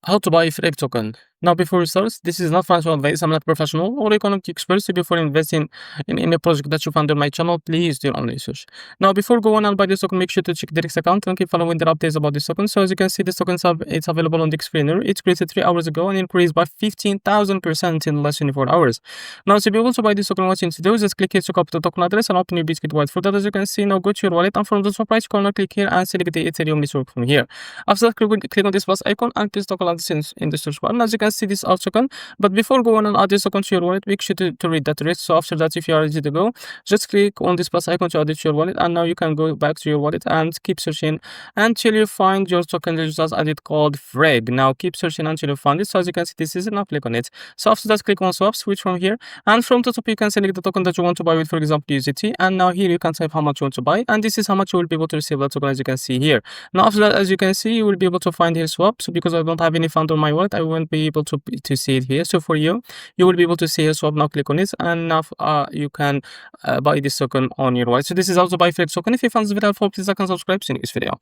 How to buy Freg token. Now, before we start, this is not financial advice. I'm not professional or economic expert. So before investing in any project that you find on my channel, please do your own research. Now, before going and buy this token, make sure to check the Mexc account and keep following the updates about this token. So as you can see, this token it's available on the screener. It's created 3 hours ago and increased by 15,000% in the last 24 hours. Now, to be able to buy this token, what you need to do is just click here to copy the token address and open your Bitget wallet. For that, as you can see, now go to your wallet and from the top right corner, click here and select the Ethereum network from here. After that, click on this plus icon and paste token address in the search bar. And as you can see, this is our token. But before going and add this token to your wallet, make sure to read that rest. So after that, if you are ready to go, just click on this plus icon to add it to your wallet. And now you can go back to your wallet and keep searching until you find your token that you just added called Freg. Now keep searching until you find it. So as you can see, this is enough. Click on it. So after that, click on swap, switch from here. And from the top, you can select the token that you want to buy with, for example, USDT. And now here you can type how much you want to buy. And this is how much you will be able to receive that token, as you can see here. Now after that, as you can see, you will be able to find here swap. So because I don't have any fund on my wallet, I won't be able to see it here. So for you will be able to see a swap. Now click on it and now you can buy this token on your wallet. So this is how to buy Freg token. If you found this video helpful, please like and subscribe. See you in the next video.